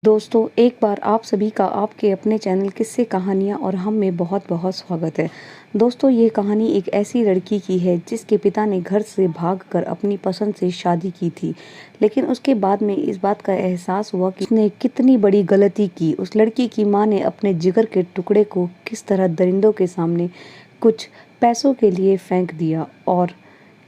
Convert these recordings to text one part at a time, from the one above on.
दोस्तों, एक बार आप सभी का आपके अपने चैनल किस्से कहानियाँ और हम में बहुत बहुत स्वागत है। दोस्तों, ये कहानी एक ऐसी लड़की की है जिसके पिता ने घर से भागकर अपनी पसंद से शादी की थी, लेकिन उसके बाद में इस बात का एहसास हुआ कि उसने कितनी बड़ी गलती की। उस लड़की की माँ ने अपने जिगर के टुकड़े को किस तरह दरिंदों के सामने कुछ पैसों के लिए फेंक दिया और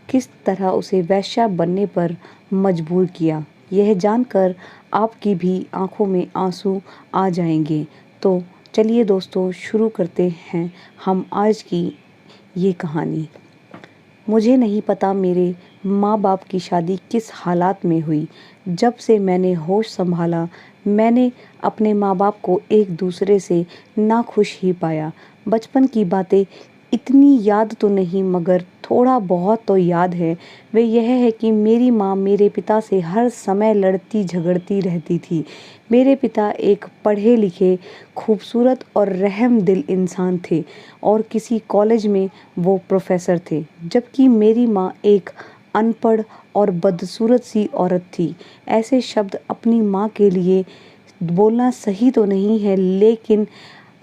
किस तरह उसे वेश्या बनने पर मजबूर किया। यह जानकर आपकी भी आंखों में आंसू आ जाएंगे। तो चलिए दोस्तों, शुरू करते हैं हम आज की ये कहानी। मुझे नहीं पता मेरे माँ बाप की शादी किस हालात में हुई। जब से मैंने होश संभाला, मैंने अपने माँ बाप को एक दूसरे से नाखुश ही पाया। बचपन की बातें इतनी याद तो नहीं, मगर थोड़ा बहुत तो याद है। वे यह है कि मेरी माँ मेरे पिता से हर समय लड़ती झगड़ती रहती थी। मेरे पिता एक पढ़े लिखे, खूबसूरत और रहम दिल इंसान थे और किसी कॉलेज में वो प्रोफेसर थे, जबकि मेरी माँ एक अनपढ़ और बदसूरत सी औरत थी। ऐसे शब्द अपनी माँ के लिए बोलना सही तो नहीं है, लेकिन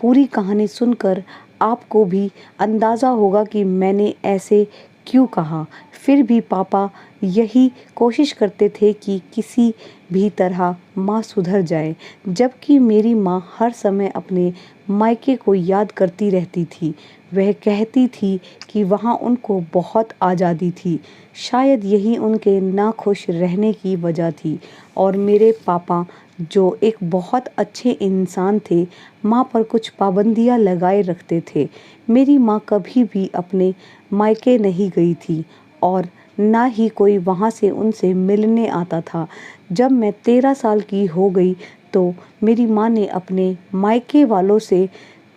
पूरी कहानी सुनकर आपको भी अंदाज़ा होगा कि मैंने ऐसे क्यों कहा। फिर भी पापा यही कोशिश करते थे कि किसी भी तरह माँ सुधर जाए, जबकि मेरी माँ हर समय अपने मायके को याद करती रहती थी। वह कहती थी कि वहाँ उनको बहुत आज़ादी थी। शायद यही उनके नाखुश रहने की वजह थी। और मेरे पापा, जो एक बहुत अच्छे इंसान थे, माँ पर कुछ पाबंदियाँ लगाए रखते थे। मेरी माँ कभी भी अपने मायके नहीं गई थी और ना ही कोई वहाँ से उनसे मिलने आता था। जब मैं 13 साल की हो गई तो मेरी माँ ने अपने मायके वालों से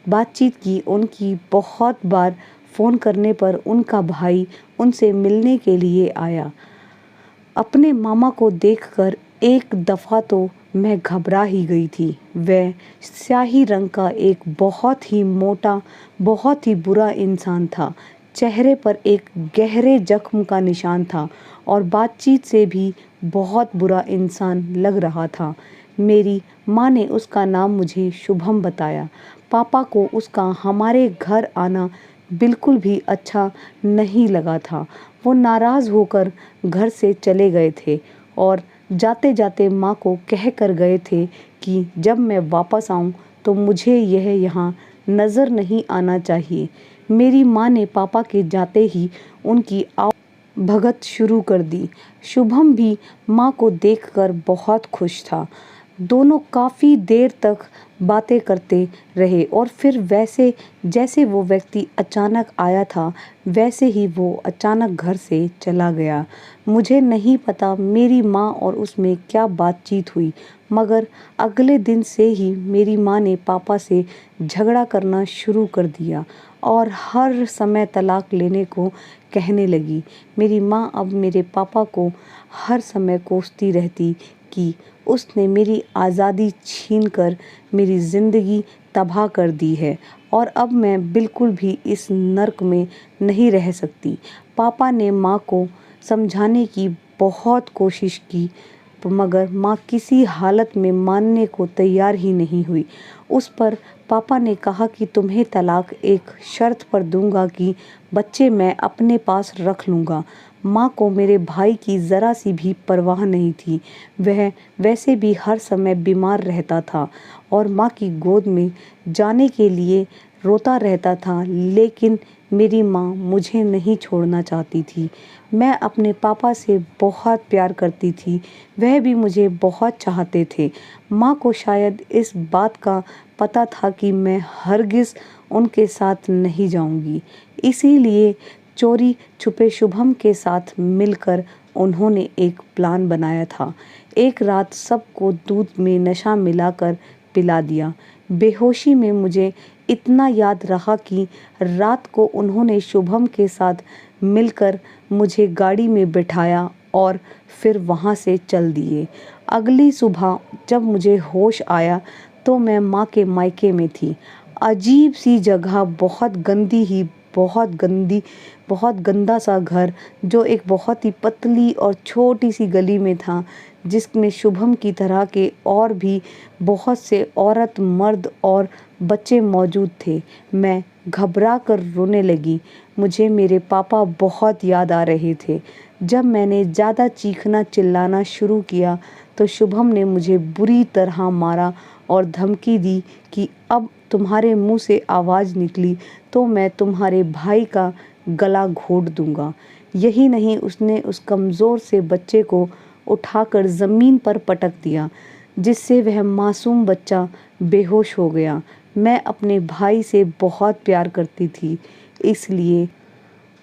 बातचीत की। उनकी बहुत बार फ़ोन करने पर उनका भाई उनसे मिलने के लिए आया। अपने मामा को देखकर एक दफ़ा तो मैं घबरा ही गई थी। वह स्याही रंग का एक बहुत ही मोटा, बहुत ही बुरा इंसान था। चेहरे पर एक गहरे जख्म का निशान था और बातचीत से भी बहुत बुरा इंसान लग रहा था। मेरी माँ ने उसका नाम मुझे शुभम बताया। पापा को उसका हमारे घर आना बिल्कुल भी अच्छा नहीं लगा था। वो नाराज़ होकर घर से चले गए थे और जाते जाते माँ को कह कर गए थे कि जब मैं वापस आऊँ तो मुझे यह यहाँ नज़र नहीं आना चाहिए। मेरी माँ ने पापा के जाते ही उनकी भगत शुरू कर दी। शुभम भी माँ को देखकर बहुत खुश था। दोनों काफ़ी देर तक बातें करते रहे और फिर वैसे जैसे वो व्यक्ति अचानक आया था, वैसे ही वो अचानक घर से चला गया। मुझे नहीं पता मेरी माँ और उसमें क्या बातचीत हुई, मगर अगले दिन से ही मेरी माँ ने पापा से झगड़ा करना शुरू कर दिया और हर समय तलाक लेने को कहने लगी। मेरी माँ अब मेरे पापा को हर समय कोसती रहती कि उसने मेरी आज़ादी छीनकर मेरी ज़िंदगी तबाह कर दी है और अब मैं बिल्कुल भी इस नर्क में नहीं रह सकती। पापा ने माँ को समझाने की बहुत कोशिश की, मगर माँ किसी हालत में मानने को तैयार ही नहीं हुई। उस पर पापा ने कहा कि तुम्हें तलाक एक शर्त पर दूंगा कि बच्चे मैं अपने पास रख लूँगा। माँ को मेरे भाई की ज़रा सी भी परवाह नहीं थी। वह वैसे भी हर समय बीमार रहता था और माँ की गोद में जाने के लिए रोता रहता था, लेकिन मेरी माँ मुझे नहीं छोड़ना चाहती थी। मैं अपने पापा से बहुत प्यार करती थी, वह भी मुझे बहुत चाहते थे। माँ को शायद इस बात का पता था कि मैं हरगिज़ उनके साथ नहीं जाऊंगी, इसीलिए चोरी छुपे शुभम के साथ मिलकर उन्होंने एक प्लान बनाया था। एक रात सबको दूध में नशा मिलाकर पिला दिया। बेहोशी में मुझे इतना याद रहा कि रात को उन्होंने शुभम के साथ मिलकर मुझे गाड़ी में बिठाया और फिर वहाँ से चल दिए। अगली सुबह जब मुझे होश आया तो मैं माँ के मायके में थी। अजीब सी जगह, बहुत गंदी ही बहुत गंदा सा घर, जो एक बहुत ही पतली और छोटी सी गली में था, जिसमें शुभम की तरह के और भी बहुत से औरत, मर्द और बच्चे मौजूद थे। मैं घबरा कर रोने लगी। मुझे मेरे पापा बहुत याद आ रहे थे। जब मैंने ज़्यादा चीखना चिल्लाना शुरू किया तो शुभम ने मुझे बुरी तरह मारा और धमकी दी कि अब तुम्हारे मुंह से आवाज़ निकली तो मैं तुम्हारे भाई का गला घोट दूंगा। यही नहीं, उसने उस कमज़ोर से बच्चे को उठाकर ज़मीन पर पटक दिया, जिससे वह मासूम बच्चा बेहोश हो गया। मैं अपने भाई से बहुत प्यार करती थी, इसलिए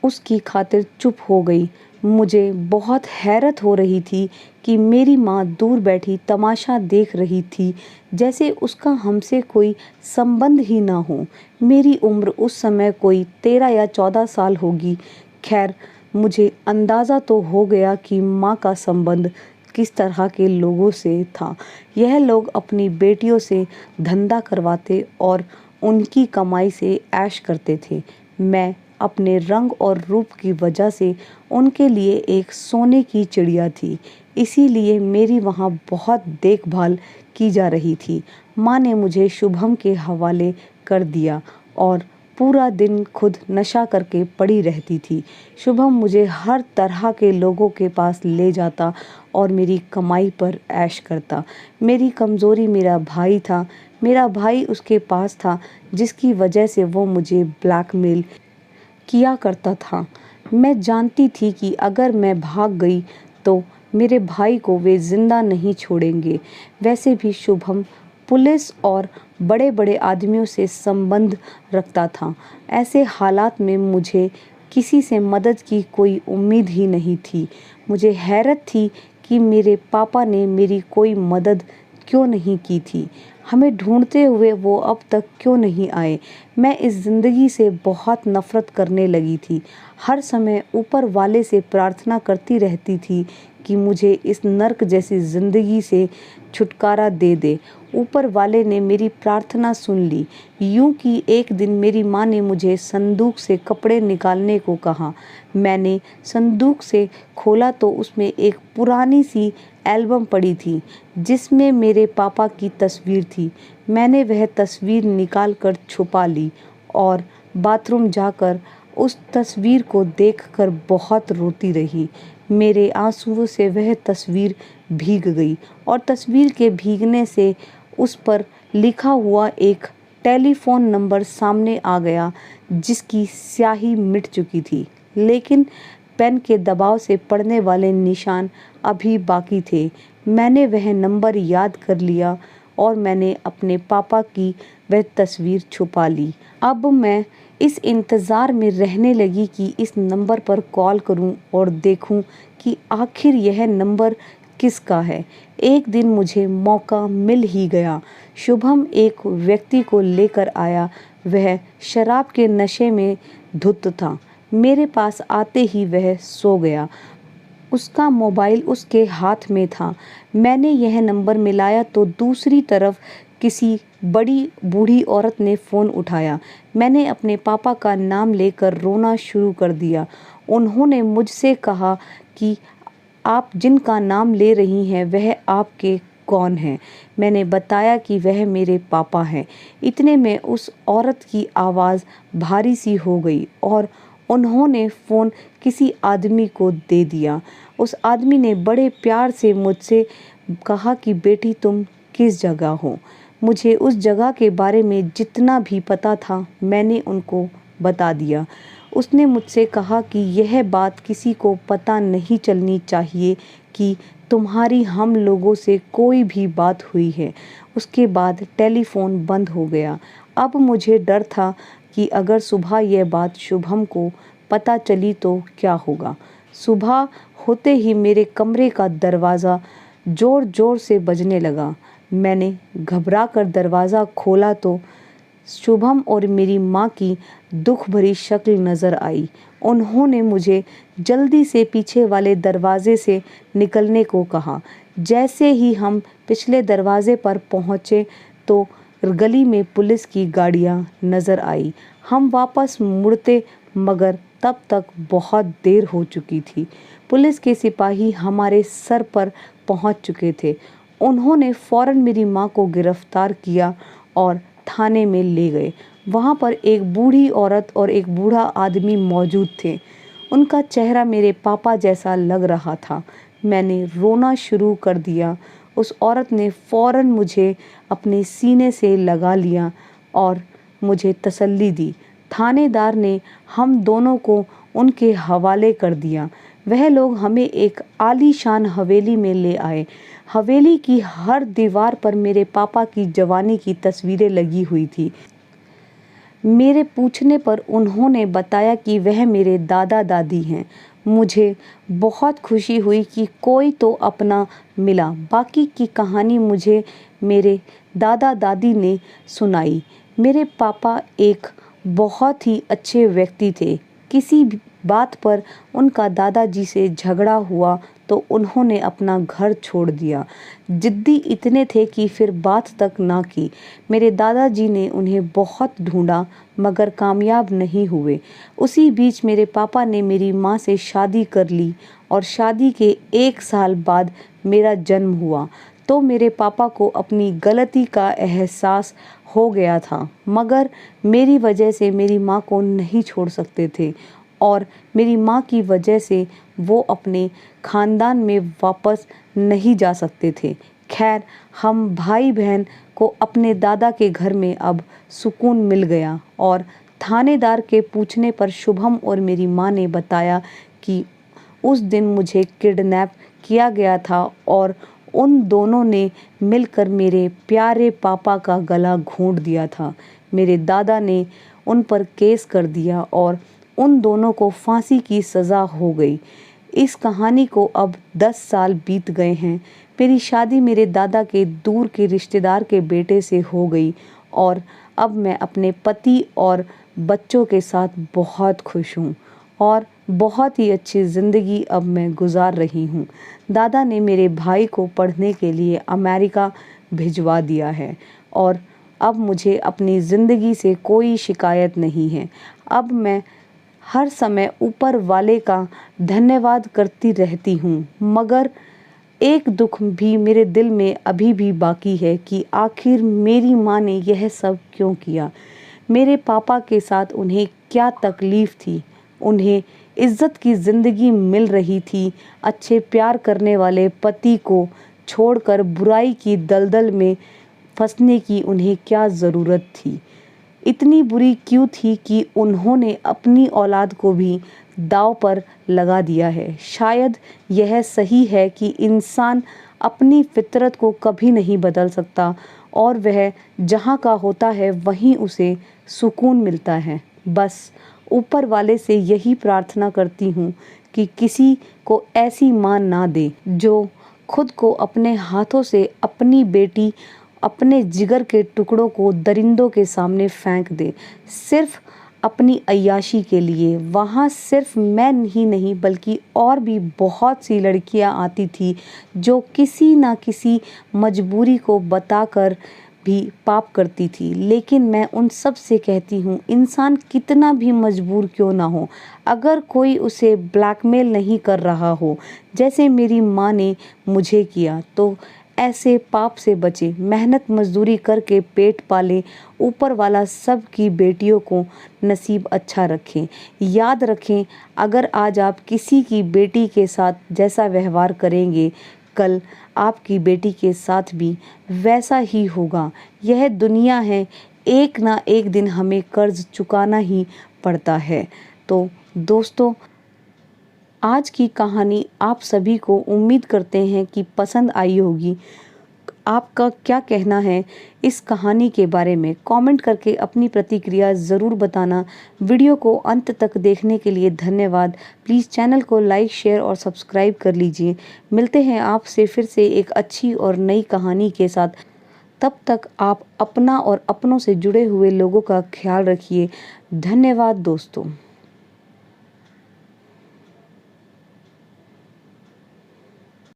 उसकी खातिर चुप हो गई। मुझे बहुत हैरत हो रही थी कि मेरी माँ दूर बैठी तमाशा देख रही थी, जैसे उसका हमसे कोई संबंध ही ना हो। मेरी उम्र उस समय कोई 13 या 14 साल होगी। खैर, मुझे अंदाज़ा तो हो गया कि माँ का संबंध किस तरह के लोगों से था। यह लोग अपनी बेटियों से धंधा करवाते और उनकी कमाई से ऐश करते थे। मैं अपने रंग और रूप की वजह से उनके लिए एक सोने की चिड़िया थी, इसीलिए मेरी वहाँ बहुत देखभाल की जा रही थी। माँ ने मुझे शुभम के हवाले कर दिया और पूरा दिन खुद नशा करके पड़ी रहती थी। शुभम मुझे हर तरह के लोगों के पास ले जाता और मेरी कमाई पर ऐश करता। मेरी कमज़ोरी मेरा भाई था। मेरा भाई उसके पास था, जिसकी वजह से वो मुझे ब्लैकमेल किया करता था। मैं जानती थी कि अगर मैं भाग गई तो मेरे भाई को वे जिंदा नहीं छोड़ेंगे। वैसे भी शुभम पुलिस और बड़े बड़े आदमियों से संबंध रखता था। ऐसे हालात में मुझे किसी से मदद की कोई उम्मीद ही नहीं थी। मुझे हैरत थी कि मेरे पापा ने मेरी कोई मदद क्यों नहीं की थी। हमें ढूंढते हुए वो अब तक क्यों नहीं आए। मैं इस ज़िंदगी से बहुत नफ़रत करने लगी थी। हर समय ऊपर वाले से प्रार्थना करती रहती थी कि मुझे इस नर्क जैसी ज़िंदगी से छुटकारा दे दे। ऊपर वाले ने मेरी प्रार्थना सुन ली। यूं कि एक दिन मेरी माँ ने मुझे संदूक से कपड़े निकालने को कहा। मैंने संदूक से खोला तो उसमें एक पुरानी सी एल्बम पड़ी थी, जिसमें मेरे पापा की तस्वीर थी। मैंने वह तस्वीर निकाल कर छुपा ली और बाथरूम जाकर उस तस्वीर को देखकर बहुत रोती रही। मेरे आंसुओं से वह तस्वीर भीग गई और तस्वीर के भीगने से उस पर लिखा हुआ एक टेलीफोन नंबर सामने आ गया, जिसकी स्याही मिट चुकी थी, लेकिन पेन के दबाव से पड़ने वाले निशान अभी बाकी थे। मैंने वह नंबर याद कर लिया और मैंने अपने पापा की वह तस्वीर छुपा ली। अब मैं इस इंतज़ार में रहने लगी कि इस नंबर पर कॉल करूं और देखूं कि आखिर यह नंबर किसका है। एक दिन मुझे मौका मिल ही गया। शुभम एक व्यक्ति को लेकर आया। वह शराब के नशे में धुत था। मेरे पास आते ही वह सो गया। उसका मोबाइल उसके हाथ में था। मैंने यह नंबर मिलाया तो दूसरी तरफ किसी बड़ी बूढ़ी औरत ने फ़ोन उठाया। मैंने अपने पापा का नाम लेकर रोना शुरू कर दिया। उन्होंने मुझसे कहा कि आप जिनका नाम ले रही हैं वह आपके कौन हैं। मैंने बताया कि वह मेरे पापा हैं। इतने में उस औरत की आवाज़ भारी सी हो गई और उन्होंने फ़ोन किसी आदमी को दे दिया। उस आदमी ने बड़े प्यार से मुझसे कहा कि बेटी, तुम किस जगह हो। मुझे उस जगह के बारे में जितना भी पता था मैंने उनको बता दिया। उसने मुझसे कहा कि यह बात किसी को पता नहीं चलनी चाहिए कि तुम्हारी हम लोगों से कोई भी बात हुई है। उसके बाद टेलीफोन बंद हो गया। अब मुझे डर था कि अगर सुबह यह बात शुभम को पता चली तो क्या होगा। सुबह होते ही मेरे कमरे का दरवाज़ा ज़ोर ज़ोर से बजने लगा। मैंने घबरा कर दरवाज़ा खोला तो शुभम और मेरी माँ की दुख भरी शक्ल नज़र आई। उन्होंने मुझे जल्दी से पीछे वाले दरवाजे से निकलने को कहा। जैसे ही हम पिछले दरवाजे पर पहुँचे तो गली में पुलिस की गाड़ियाँ नज़र आई। हम वापस मुड़ते मगर तब तक बहुत देर हो चुकी थी। पुलिस के सिपाही हमारे सर पर पहुंच चुके थे। उन्होंने फौरन मेरी माँ को गिरफ्तार किया और थाने में ले गए। वहाँ पर एक बूढ़ी औरत और एक बूढ़ा आदमी मौजूद थे। उनका चेहरा मेरे पापा जैसा लग रहा था। मैंने रोना शुरू कर दिया। उस औरत ने फौरन मुझे अपने सीने से लगा लिया और मुझे तसल्ली दी। थानेदार ने हम दोनों को उनके हवाले कर दिया। वह लोग हमें एक आलीशान हवेली में ले आए। हवेली की हर दीवार पर मेरे पापा की जवानी की तस्वीरें लगी हुई थी। मेरे पूछने पर उन्होंने बताया कि वह मेरे दादा दादी हैं। मुझे बहुत खुशी हुई कि कोई तो अपना मिला। बाकी की कहानी मुझे मेरे दादा दादी ने सुनाई। मेरे पापा एक बहुत ही अच्छे व्यक्ति थे। किसी भी बात पर उनका दादाजी से झगड़ा हुआ तो उन्होंने अपना घर छोड़ दिया। जिद्दी इतने थे कि फिर बात तक ना की। मेरे दादाजी ने उन्हें बहुत ढूंढा मगर कामयाब नहीं हुए। उसी बीच मेरे पापा ने मेरी माँ से शादी कर ली और शादी के 1 साल बाद मेरा जन्म हुआ। तो मेरे पापा को अपनी गलती का एहसास हो गया था मगर मेरी वजह से मेरी माँ को नहीं छोड़ सकते थे और मेरी माँ की वजह से वो अपने ख़ानदान में वापस नहीं जा सकते थे। खैर, हम भाई बहन को अपने दादा के घर में अब सुकून मिल गया और थानेदार के पूछने पर शुभम और मेरी माँ ने बताया कि उस दिन मुझे किडनैप किया गया था और उन दोनों ने मिलकर मेरे प्यारे पापा का गला घोंट दिया था। मेरे दादा ने उन पर केस कर दिया और उन दोनों को फांसी की सज़ा हो गई। इस कहानी को अब 10 साल बीत गए हैं। मेरी शादी मेरे दादा के दूर के रिश्तेदार के बेटे से हो गई और अब मैं अपने पति और बच्चों के साथ बहुत खुश हूँ और बहुत ही अच्छी ज़िंदगी अब मैं गुजार रही हूँ। दादा ने मेरे भाई को पढ़ने के लिए अमेरिका भिजवा दिया है और अब मुझे अपनी ज़िंदगी से कोई शिकायत नहीं है। अब मैं हर समय ऊपर वाले का धन्यवाद करती रहती हूँ मगर एक दुख भी मेरे दिल में अभी भी बाकी है कि आखिर मेरी माँ ने यह सब क्यों किया। मेरे पापा के साथ उन्हें क्या तकलीफ़ थी। उन्हें इज़्ज़त की ज़िंदगी मिल रही थी। अच्छे प्यार करने वाले पति को छोड़कर बुराई की दलदल में फंसने की उन्हें क्या ज़रूरत थी। इतनी बुरी क्यों थी कि उन्होंने अपनी औलाद को भी दांव पर लगा दिया है। शायद यह सही है कि इंसान अपनी फितरत को कभी नहीं बदल सकता और वह जहाँ का होता है वहीं उसे सुकून मिलता है। बस ऊपर वाले से यही प्रार्थना करती हूँ कि किसी को ऐसी माँ ना दे जो खुद को अपने हाथों से अपनी बेटी, अपने जिगर के टुकड़ों को दरिंदों के सामने फेंक दे, सिर्फ अपनी अय्याशी के लिए। वहाँ सिर्फ मैं ही नहीं बल्कि और भी बहुत सी लड़कियाँ आती थी जो किसी ना किसी मजबूरी को बताकर भी पाप करती थी। लेकिन मैं उन सब से कहती हूँ, इंसान कितना भी मजबूर क्यों ना हो, अगर कोई उसे ब्लैकमेल नहीं कर रहा हो जैसे मेरी माँ ने मुझे किया, तो ऐसे पाप से बचे, मेहनत मजदूरी करके पेट पाले। ऊपर वाला सब की बेटियों को नसीब अच्छा रखें। याद रखें, अगर आज आप किसी की बेटी के साथ जैसा व्यवहार करेंगे, कल आपकी बेटी के साथ भी वैसा ही होगा। यह दुनिया है, एक ना एक दिन हमें कर्ज चुकाना ही पड़ता है। तो दोस्तों, आज की कहानी आप सभी को उम्मीद करते हैं कि पसंद आई होगी। आपका क्या कहना है इस कहानी के बारे में? कमेंट करके अपनी प्रतिक्रिया ज़रूर बताना। वीडियो को अंत तक देखने के लिए धन्यवाद। प्लीज़ चैनल को लाइक, शेयर और सब्सक्राइब कर लीजिए। मिलते हैं आपसे फिर से एक अच्छी और नई कहानी के साथ। तब तक आप अपना और अपनों से जुड़े हुए लोगों का ख्याल रखिए। धन्यवाद दोस्तों।